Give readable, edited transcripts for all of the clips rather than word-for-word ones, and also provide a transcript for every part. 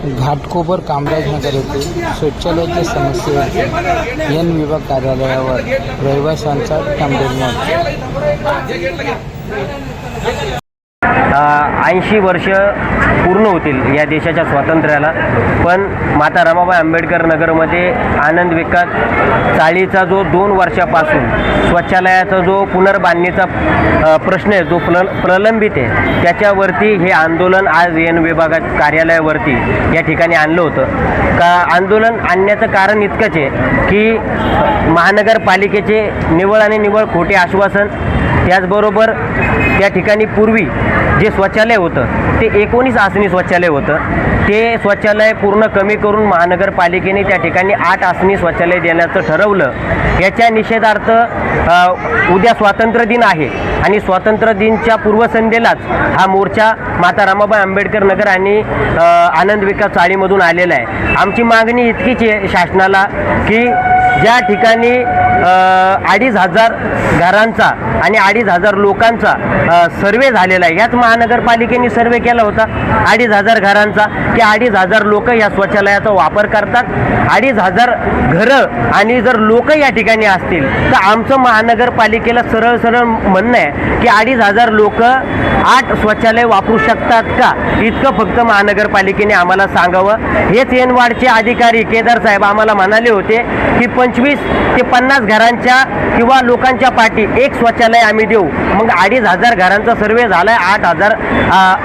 घाटकोपर कामराजनगर येथे शौचालयाच्या समस्येवर एन विभाग कार्यालयावर रहिवाशांचा तंबेमोड। 80 वर्ष पूर्ण होतील या देशाच्या स्वातंत्र्याला, पण माता रमाबाई आंबेडकर नगरमध्ये आनंद विकास चाळीचा जो 2 वर्षापासून शौचालयाचा जो पुनर्बांधणीचा प्रश्न आहे, जो प्रलंबित आहे, त्याच्यावरती हे आंदोलन आज एन विभागात कार्यालयावरती या ठिकाणी आणलं होतं। का आंदोलन आणण्याचं कारण इतकंच आहे की महानगरपालिकेचे निव्वळ आणि निव्वळ खोटे आश्वासन, त्याचबरोबर त्या ठिकाणी पूर्वी जे शौचालय होतं ते 19 आसनी शौचालय होतं, ते शौचालय पूर्ण कमी करून महानगरपालिकेने त्या ठिकाणी 8 आसनी शौचालय देण्याचं ठरवलं। याच्या निषेधार्थ उद्या स्वातंत्र्य दिन आहे आणि स्वातंत्र्य दिनच्या पूर्वसंध्येलाच हा मोर्चा माता रमाबाई आंबेडकर नगर आणि आनंद विकास चाळीमधून आलेला आहे। आमची मागणी इतकीच आहे शासनाला की ज्या ठिकाणी 2500 घरांचा आणि 2500 लोकांचा सर्वे झालेला आहे, याच महानगरपालिकेने सर्वे केला होता 2500 घरांचा, की 2500 लोक या शौचालयाचा वापर करतात। 2500 घरं आणि जर लोक या ठिकाणी असतील तर आमचं महानगरपालिकेला सरळ सरळ म्हणणं आहे की 2500 लोक 8 शौचालय वापरू शकतात का, इतकं फक्त महानगरपालिकेने आम्हाला सांगावं। हेच एनवार्डचे अधिकारी केदार साहेब आम्हाला म्हणाले होते की 25 ते 50 घरांच्या किंवा लोकांच्या पाठी एक शौचालय आम्ही देऊ। मग 2500 घरांचा सर्वे झालाय,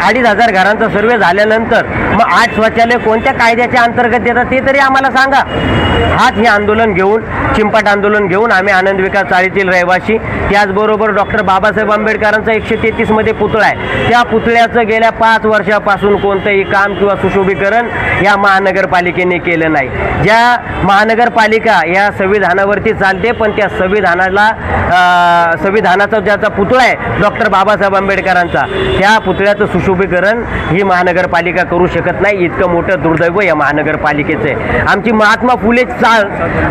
2500 घरांचा सर्वे झाल्यानंतर मग 8 शौचालय कोणत्या कायद्याच्या अंतर्गत देतात ते तरी आम्हाला सांगा। हाच हे आंदोलन घेऊन, चिंपाट आंदोलन घेऊन आम्ही आनंद विकास चाळीतील रहिवासी, त्याचबरोबर डॉक्टर बाबासाहेब आंबेडकरांचा 133 मध्ये पुतळा आहे, त्या पुतळ्याचं गेल्या 5 वर्षापासून कोणतंही काम किंवा सुशोभीकरण या महानगरपालिकेने केलं नाही। ज्या महानगरपालिका या संविधानावरती चालते, पण त्या संविधानाचा ज्याचा पुतळा आहे डॉक्टर बाबासाहेब आंबेडकरांचा, त्या पुतळ्याचं सुशोभीकरण ही महानगरपालिका करू शकत नाही। इतकं मोठं दुर्दैव या महानगरपालिकेचं आहे। आमची महात्मा फुले चाळ,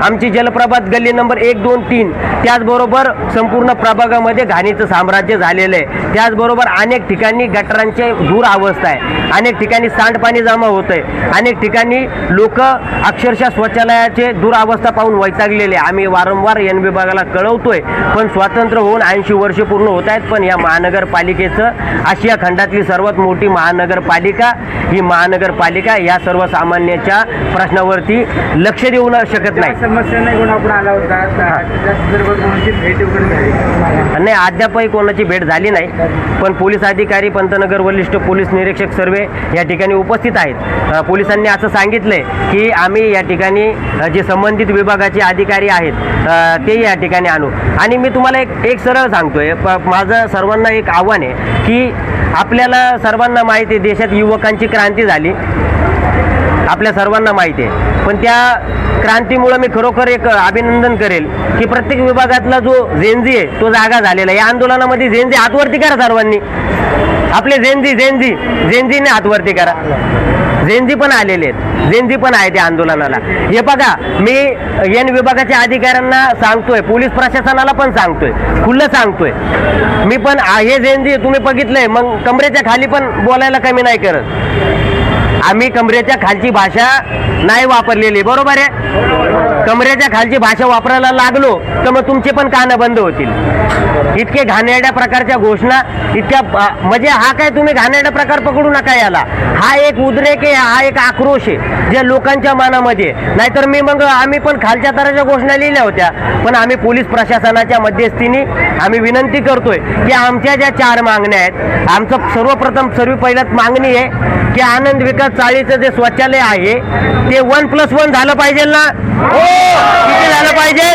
आमची जलप्रभात गल्ली नंबर 1, 2, 3, त्याचबरोबर संपूर्ण प्रभागामध्ये घाणीचं साम्राज्य झालेलं आहे। त्याचबरोबर अनेक ठिकाणी गटारांची दुरावस्था आहे, अनेक ठिकाणी सांडपाणी जमा होत आहे, अनेक ठिकाणी लोक अक्षरशः शौचालयाचे दुरावस्था पाहून वैतागलेले। आम्ही वारंवार एन विभागाला कळवतोय, पण स्वातंत्र्य होऊन 80 वर्ष पूर्ण होत आहेत, पण या महानगरपालिकेचं आशिया खंडातली सर्वात मोठी महानगरपालिका ही महानगरपालिका या सर्वसामान्याच्या प्रश्नावरती लक्ष देऊ शकत नाही। नाही, अद्यापही कोणाची भेट झाली नाही, पण पोलीस अधिकारी, पंतनगर वरिष्ठ पोलीस निरीक्षक सर्वे या ठिकाणी उपस्थित आहेत। पोलिसांनी असं सांगितलंय की आम्ही या ठिकाणी जे संबंधित विभागाचे अधिकारी आहेत ते या ठिकाणी आणू। आणि मी तुम्हाला एक सरळ सांगतोय, माझं सर्वांना एक आव्हान आहे की आपल्याला सर्वांना माहिती आहे देशात युवकांची क्रांती झाली, आपल्या सर्वांना माहिती आहे, पण त्या क्रांतीमुळे मी खरोखर एक अभिनंदन करेल की प्रत्येक विभागातला जो जेनजी आहे तो जागा झालेला आहे। या आंदोलनामध्ये जेनजी हातवरती करा सर्वांनी, आपले जेनजीने हातवरती करा। जेनजी पण आलेले आहेत, जेनजी पण आहे त्या आंदोलनाला। हे बघा, मी एन विभागाच्या अधिकाऱ्यांना सांगतोय, पोलीस प्रशासनाला पण सांगतोय, खुल्लं सांगतोय, मी पण हे जेनजी तुम्ही बघितलंय, मग कमरेच्या खाली पण बोलायला कमी नाही करत। आम्ही कमरेच्या खालची भाषा नाही वापरलेली, बरोबर आहे। कमरेच्या खालची भाषा वापरायला लागलो तर मग तुमचे पण कानं बंद होतील। इतके घाणेरड्या प्रकारच्या घोषणा, इतक्या म्हणजे हा काय तुम्ही घाणेरडा प्रकार पकडू नका याला, हा एक उद्रेक आहे, हा एक आक्रोश आहे जे लोकांच्या मनामध्ये। नाहीतर आम्ही पण खालच्या तराच्या घोषणा लिहिल्या होत्या, पण आम्ही पोलीस प्रशासनाच्या मध्यस्थीने आम्ही विनंती करतोय की आमच्या ज्या 4 मागण्या आहेत, आमचं सर्वप्रथम पहिल्यात मागणी आहे की आनंद विकास चाळीचं जे शौचालय आहे ते 1+1 झालं पाहिजे ना, किती झालं पाहिजे?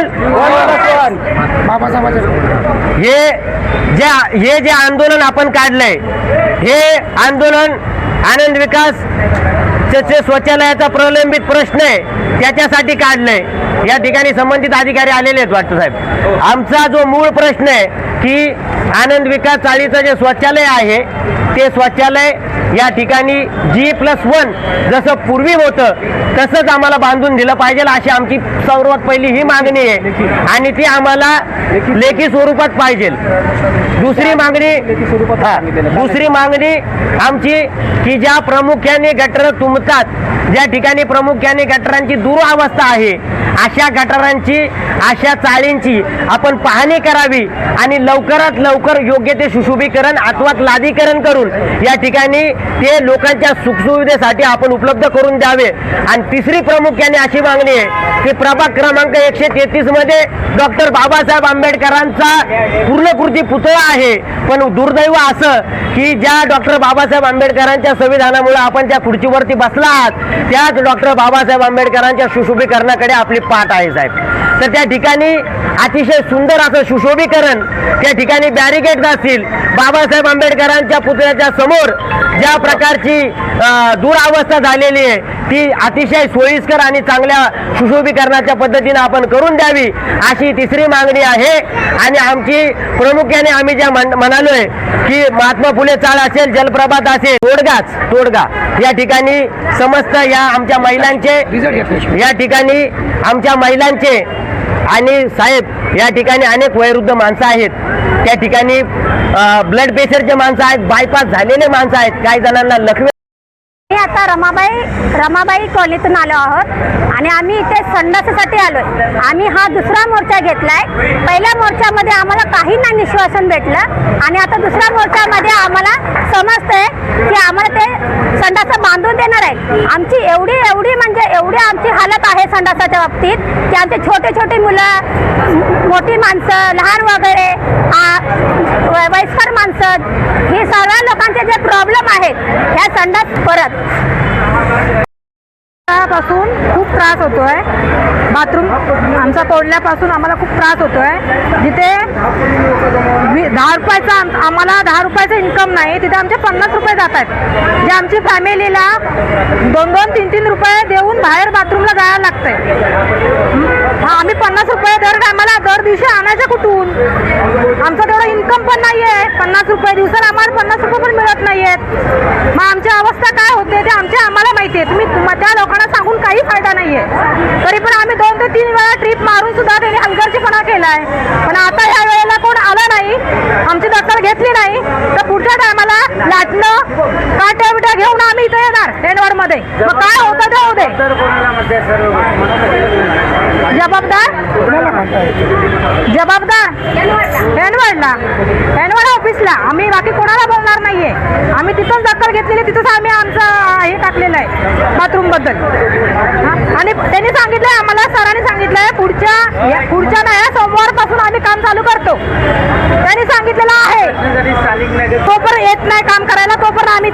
हे जे आंदोलन आपण काढलंय, हे आंदोलन आनंद विकास शौचालयाचा प्रलंबित प्रश्न आहे त्याच्यासाठी काढलंय। या ठिकाणी संबंधित अधिकारी आलेले आहेत वाटतं साहेब। आमचा जो मूळ प्रश्न आहे की आनंद विकास चाळीचं जे शौचालय आहे ते शौचालय या ठिकाणी G+1 जसं पूर्वी होतं तसंच आम्हाला बांधून दिलं पाहिजे, अशी आमची सर्वात पहिली ही मागणी आहे आणि ती आम्हाला लेखी स्वरूपात पाहिजे। दुसरी मागणी आमची की ज्या प्रामुख्याने गटर तुंबतात, ज्या ठिकाणी प्रामुख्याने गटारांची दुरावस्था आहे, अशा गटारांची, अशा चाळींची आपण पाहणी करावी आणि लवकरात लवकर योग्य ते सुशोभीकरण अथवा लादीकरण करून या ठिकाणी ते लोकांच्या सुखसुविधेसाठी आपण उपलब्ध करून द्यावे. आणि तिसरी प्रामुख्याने अशी मागणी आहे की प्रभाग क्रमांक 133 मध्ये डॉक्टर बाबासाहेब आंबेडकरांचा पूर्णकृती पुतळा आहे, पण दुर्दैव असं की ज्या डॉक्टर बाबासाहेब आंबेडकरांच्या संविधानामुळे आपण ज्या खुर्चीवरती बसला आहात, त्याच डॉक्टर बाबासाहेब आंबेडकरांच्या सुशोभीकरणाकडे आपली पाठ आहे साहेब. तर त्या ठिकाणी अतिशय सुंदर असं सुशोभीकरण, त्या ठिकाणी बॅरिकेड असतील, बाबासाहेब आंबेडकरांच्या पुतळ्याच्या समोर ज्या प्रकारची दुरावस्था झालेली आहे ती अतिशय सोयीस्कर आणि चांगल्या सुशोभीकरणाच्या पद्धतीने आपण करून द्यावी, अशी तिसरी मागणी आहे. आणि आमची प्रामुख्याने आम्ही ज्या म्हणालोय की महात्मा फुले चाळ असेल, जलप्रभात असेल, तोडगा या ठिकाणी समस्त या आमच्या महिलांचे, या ठिकाणी आमच्या महिलांचे आणि साहेब या ठिकाणी अनेक वयोवृद्ध माणसं आहेत, त्या ठिकाणी ब्लड प्रेशरचे माणसं आहेत, बायपास झालेले माणसं आहेत, काही जणांना लखवे. आता रमाबाई कॉलनीतून आलो आहोत आणि आम्ही इथे संडासासाठी आलोय. आम्ही हा दुसरा मोर्चा घेतलाय. पहिल्या मोर्चामध्ये आम्हाला काही नाही निश्वासन भेटलं आणि आता दुसऱ्या मोर्चामध्ये आम्हाला समजतंय की आम्हाला ते संडास बांधून देणार आहे. आमची एवढी म्हणजे एवढी आमची हालत आहे संडासाच्या बाबतीत की आमचे छोटे मुलं, मोठी माणसं, लहान वगैरे, वयस्कर माणसं, हे सर्व लोकांचे जे प्रॉब्लेम आहेत ह्या संडास परत पासून खूप त्रास होतोय. बाथरूम आमचा तोडल्यापासून आम्हाला खूप त्रास होतोय. जिथे 10 रुपयाचा आम्हाला 10 रुपयाचं इन्कम नाही, तिथे आमचे 50 रुपये जात आहेत. जे आमची फॅमिलीला 2-2, 3-3 रुपये देऊन बाहेर बाथरूमला जायला लागतंय. आम्ही 50 रुपये दर टायमाला दर दिवशी आणायचं कुठून? आमचं तेवढं इन्कम पण नाही आहे. 50 रुपये दिवसाला आम्हाला 50 रुपये पण मिळत नाही आहेत. मग आमची अवस्था काय होते ते आम्हाला माहिती आहे. तुम्ही त्या लोकांना सांगून काही फायदा नाही आहे. तरी पण आम्ही 2 ते 3 वेळा ट्रिप मारून सुद्धा त्यांनी हलगर्जीपणा केलाय. पण आता ह्या वेळेला कोण आलं नाही, आमची दखल घेतली नाही, तर पुढच्या टायमाला लाटणं काट्या घेऊन आम्ही इथे येणार एनवरमध्ये. मग काय होतं ते होऊ दे. जबाबदार एनवड ऑफिसला. आम्ही बाकी कोणाला बोलणार नाहीये. आम्ही तिथून दखल घेतलेली, तिथंच आम्ही आमचं हे टाकलेलं आहे बाथरूम बद्दल. आणि त्यांनी सांगितलंय आम्हाला, सरांनी सांगितलंय पुढच्या नाही सोमवारपासून आम्ही काम चालू करतो. त्यांनी सांगितलेलं आहे. तोपर्यंत येत नाही काम करायला, तोपर्यंत आम्ही